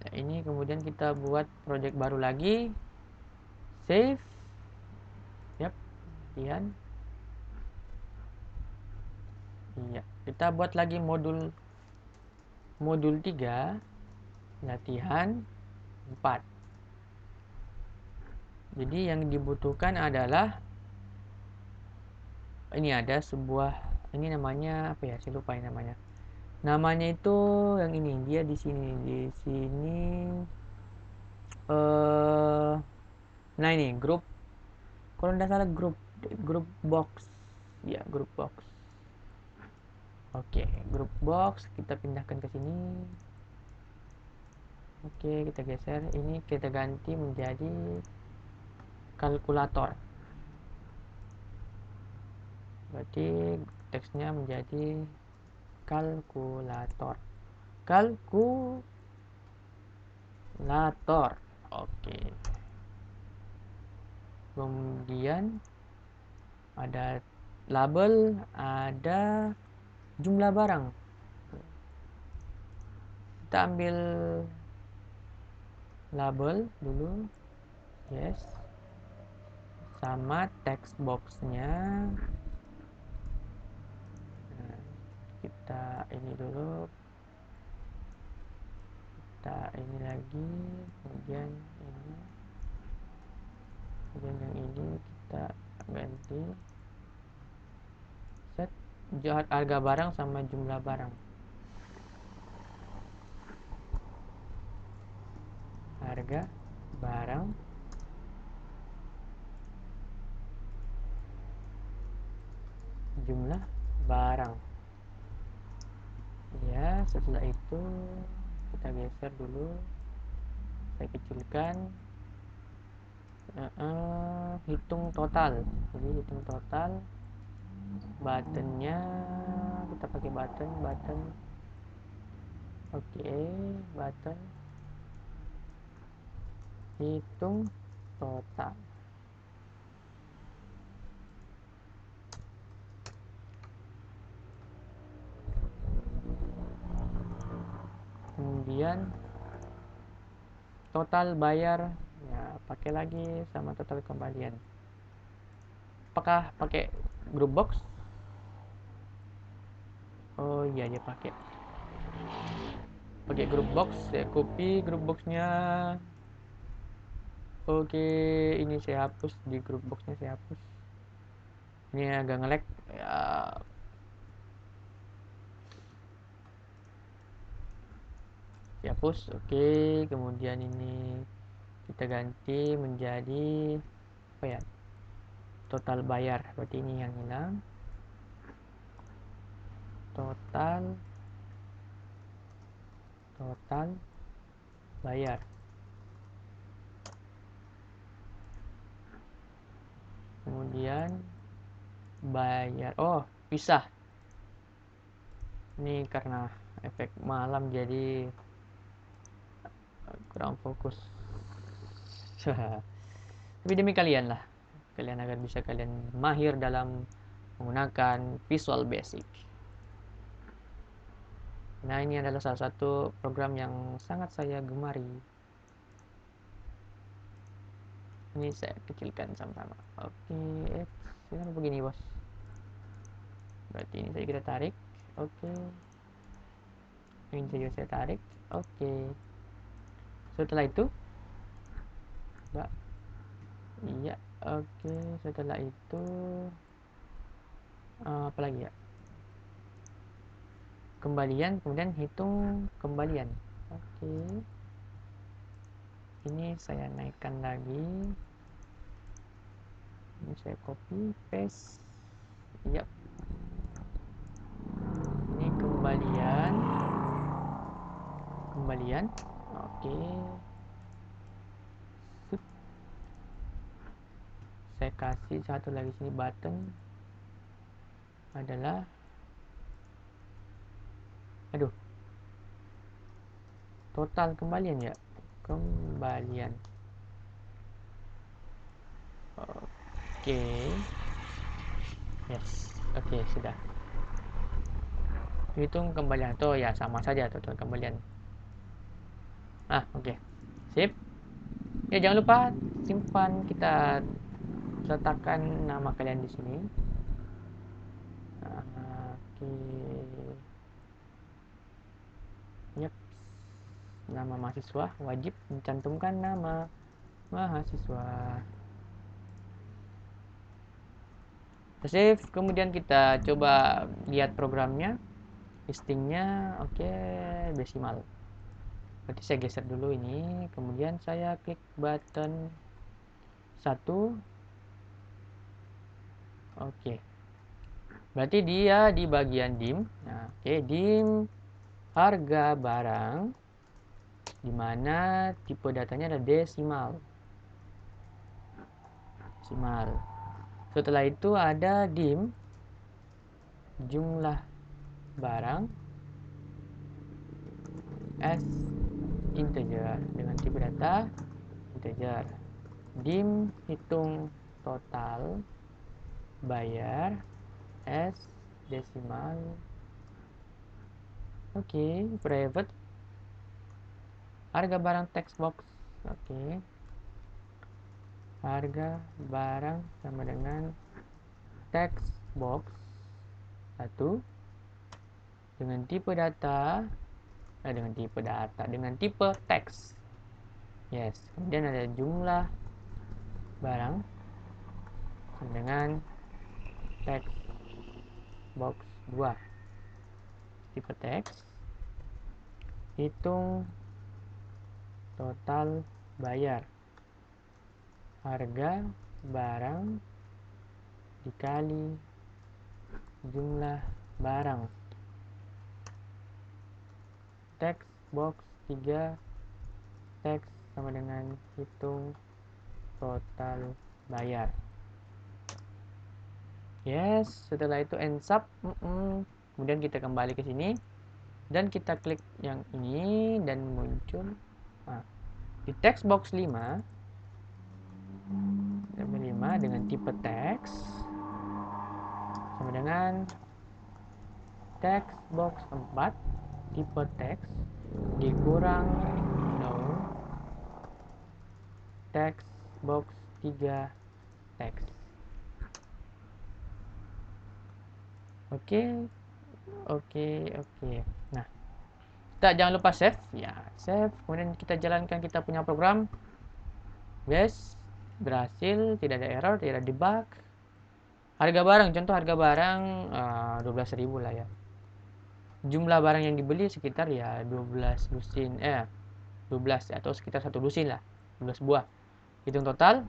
Nah, ini kemudian kita buat project baru lagi. Save. Yap, latihan. Iya, kita buat lagi modul 3, latihan 4. Jadi yang dibutuhkan adalah ini, ada sebuah, ini namanya apa ya, saya lupa namanya. Namanya itu yang ini, dia di sini nah ini grup, kalau tidak salah grup box ya, grup box. Oke, grup box kita pindahkan ke sini. Oke, kita geser ini, kita ganti menjadi kalkulator. Berarti teksnya menjadi kalkulator. Kalkulator. Oke. Kemudian ada label, ada jumlah barang. Kita ambil label dulu. Yes. Sama text boxnya. Nah, kita ini dulu. Kita ini lagi. Kemudian ini. Kemudian yang ini kita ganti. Set harga barang sama jumlah barang. Harga barang jumlah barang. Ya, setelah itu kita geser dulu, saya kecilkan. Hitung total. Jadi hitung total. Buttonnya kita pakai button. Oke, button hitung total. Kemudian total bayar, ya pakai lagi sama total kembalian. Apakah pakai grup box? Oh iya, dia pakai grup box. Saya copy grup boxnya. Oke, ini saya hapus, di grup boxnya saya hapus. Ini agak nge-lag ya. Saya hapus. Oke, kemudian ini kita ganti menjadi apa ya, total bayar. Berarti ini yang hilang, total bayar. Kemudian bayar, oh pisah. Ini karena efek malam jadi kurang fokus. Tapi demi kalian lah, kalian agar bisa kalian mahir dalam menggunakan Visual Basic. Nah, ini adalah salah satu program yang sangat saya gemari. Ini saya kecilkan sama-sama. Oke, kenapa begini bos? Berarti ini saja kita tarik. Oke, ini saja saya tarik. Oke, setelah itu Mbak, iya, oke, setelah itu apa lagi ya, kembalian, kemudian hitung kembalian. Oke, ini saya naikkan lagi, ini saya copy paste. Yap, ini kembalian. Oke, saya kasih satu lagi sini, button adalah, aduh, total kembalian ya, kembalian. Oke, yes, oke, sudah. Hitung kembalian tuh ya, sama saja total kembalian. Oke, sip. Ya, jangan lupa simpan, kita letakkan nama kalian di sini. Oke. Yep. Nama mahasiswa, wajib mencantumkan nama mahasiswa. Save, kemudian kita coba lihat programnya, listingnya. Oke, desimal. Berarti saya geser dulu ini, kemudian saya klik button 1. Oke, berarti dia di bagian dim. Nah, oke, dim harga barang, dimana tipe datanya ada desimal. Setelah itu ada dim jumlah barang as integer dengan tipe data integer. Dim hitung total bayar as desimal. Oke, private harga barang text box. Oke, harga barang sama dengan text box 1 dengan tipe data dengan tipe teks. Yes, kemudian ada jumlah barang dengan text box 2 tipe teks. Hitung total bayar harga barang dikali jumlah barang. Text box 3 teks sama dengan hitung total bayar. Yes, setelah itu end sub. Kemudian kita kembali ke sini dan kita klik yang ini dan muncul di text box 5 dengan tipe teks sama dengan text box 4 tipe teks dikurang text box 3 teks. Oke. Nah, kita jangan lupa save ya, save, kemudian kita jalankan kita punya program. Yes, berhasil, tidak ada error, tidak ada debug. Harga barang, contoh harga barang 12.000 lah ya. Jumlah barang yang dibeli sekitar ya 12 lusin 12 atau sekitar 1 lusin lah, 12 buah. Hitung total.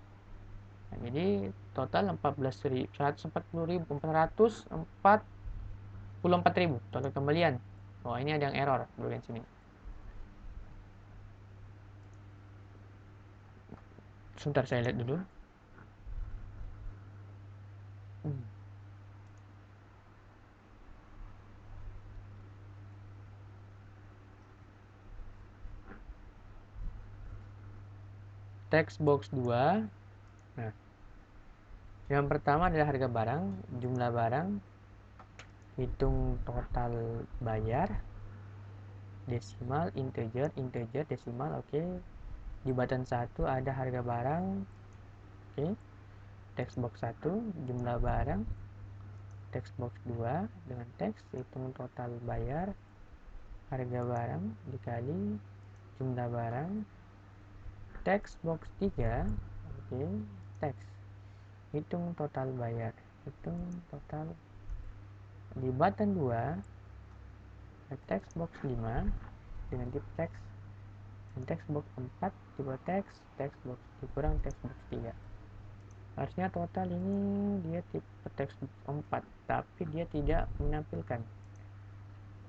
Nah, jadi total 444.000 total kembalian. Oh, ini ada yang error bagian sini. Sebentar saya lihat dulu. Text box 2. Nah, yang pertama adalah harga barang, jumlah barang, hitung total bayar, desimal, integer, desimal. Oke. Di button 1 ada harga barang. Oke. Text box 1, jumlah barang. Text box 2 dengan teks hitung total bayar, harga barang dikali jumlah barang. Text box 3, oke, teks hitung total bayar, hitung total. Di button 2 text box 5 dengan tipe teks, dan text box 4 tipe text box dikurang text box 3. Harusnya total ini dia tipe text box 4, tapi dia tidak menampilkan.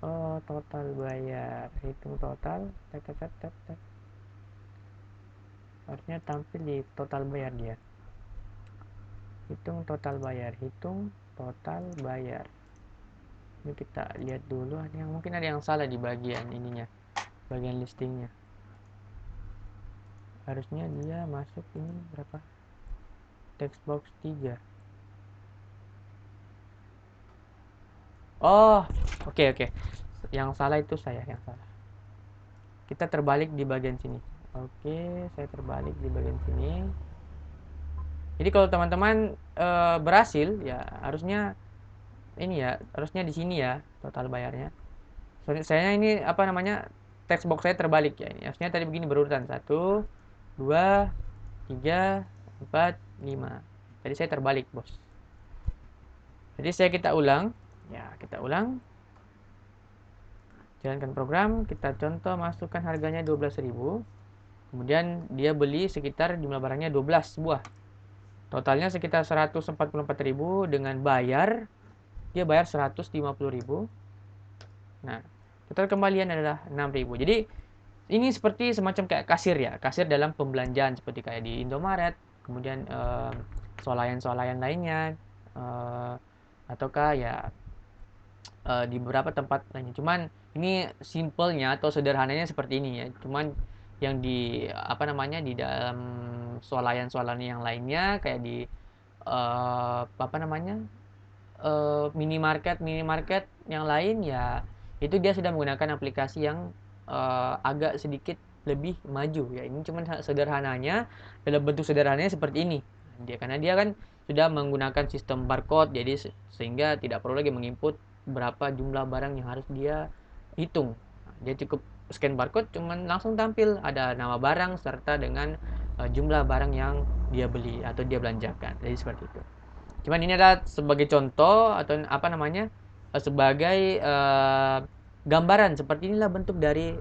Oh, total bayar, hitung total, harusnya tampil di total bayar dia. Hitung total bayar. Ini kita lihat dulu, mungkin ada yang salah di bagian ininya, bagian listingnya. Harusnya dia masuk ini berapa? Text box 3. Oh, oke. Yang salah itu saya yang salah. Kita terbalik di bagian sini. Oke, saya terbalik di bagian sini. Jadi kalau teman-teman berhasil ya harusnya ini ya, harusnya di sini ya total bayarnya. Saya ini apa namanya, text box saya terbalik ya. Ini harusnya tadi begini berurutan 1, 2, 3, 4, 5. Tadi saya terbalik, bos. Jadi kita ulang. Ya, kita ulang. Jalankan program, kita contoh masukkan harganya 12.000. Kemudian dia beli sekitar jumlah barangnya 12 buah. Totalnya sekitar 144.000 dengan bayar dia bayar 150.000. Nah, total kembalian adalah 6.000. Jadi ini seperti semacam kayak kasir ya, kasir dalam pembelanjaan seperti kayak di Indomaret, kemudian swalayan-swalayan lainnya, ataukah ya di beberapa tempat lainnya. Cuman ini simpelnya atau sederhananya seperti ini ya. Cuman yang di apa namanya di dalam swalayan-swalayan yang lainnya kayak di apa namanya minimarket yang lain ya itu dia sudah menggunakan aplikasi yang agak sedikit lebih maju ya. Ini cuman sederhananya dalam bentuk sederhananya seperti ini. Karena dia kan sudah menggunakan sistem barcode jadi sehingga tidak perlu lagi menginput berapa jumlah barang yang harus dia hitung. Dia cukup scan barcode cuman langsung tampil ada nama barang serta dengan jumlah barang yang dia beli atau dia belanjakan. Jadi seperti itu. Cuman ini adalah sebagai contoh atau apa namanya sebagai gambaran seperti inilah bentuk dari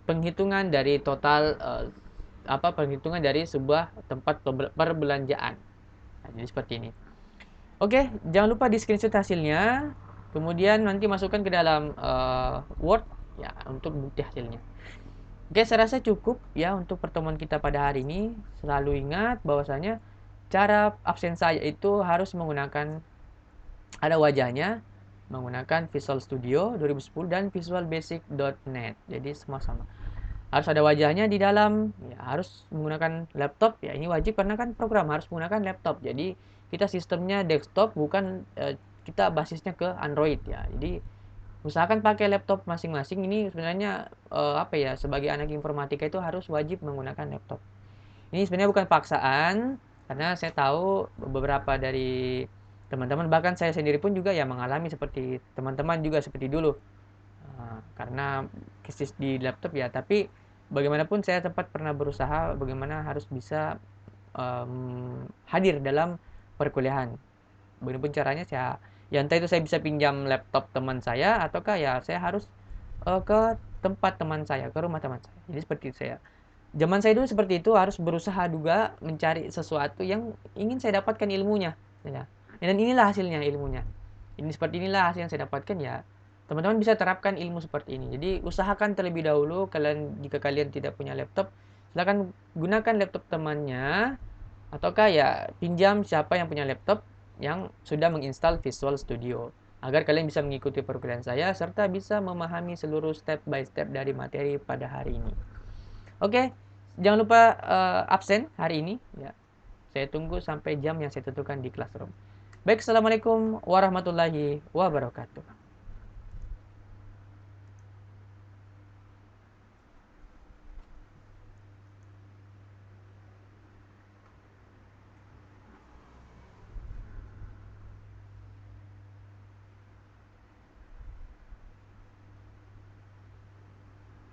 penghitungan dari total penghitungan dari sebuah tempat perbelanjaan. Nah, jadi seperti ini. Oke, jangan lupa di screenshot hasilnya, kemudian nanti masukkan ke dalam Word ya untuk bukti hasilnya. Oke, saya rasa cukup ya untuk pertemuan kita pada hari ini. Selalu ingat bahwasanya cara absen saya itu harus menggunakan ada wajahnya, menggunakan Visual Studio 2010 dan visualbasic.net. Jadi semua sama. Harus ada wajahnya di dalam, ya, harus menggunakan laptop. Ya, ini wajib karena kan program harus menggunakan laptop. Jadi kita sistemnya desktop bukan kita basisnya ke Android ya. Jadi usahakan pakai laptop masing-masing. Ini sebenarnya apa ya, sebagai anak informatika itu harus wajib menggunakan laptop. Ini sebenarnya bukan paksaan karena saya tahu beberapa dari teman-teman bahkan saya sendiri pun juga ya mengalami seperti teman-teman juga seperti dulu. Karena krisis di laptop ya, tapi bagaimanapun saya sempat pernah berusaha bagaimana harus bisa hadir dalam perkuliahan. Bagaimanapun caranya saya ya entah itu saya bisa pinjam laptop teman saya ataukah ya saya harus ke tempat teman saya, ke rumah teman saya. Jadi seperti itu saya. Zaman saya dulu seperti itu harus berusaha juga mencari sesuatu yang ingin saya dapatkan ilmunya. Ya. Dan inilah hasilnya ilmunya. Ini seperti inilah hasil yang saya dapatkan ya. Teman-teman bisa terapkan ilmu seperti ini. Jadi usahakan terlebih dahulu jika kalian tidak punya laptop, silakan gunakan laptop temannya ataukah ya pinjam siapa yang punya laptop yang sudah menginstal Visual Studio agar kalian bisa mengikuti perkuliahan saya serta bisa memahami seluruh step by step dari materi pada hari ini. Oke, jangan lupa absen hari ini ya. Saya tunggu sampai jam yang saya tentukan di Classroom. Baik, assalamualaikum warahmatullahi wabarakatuh.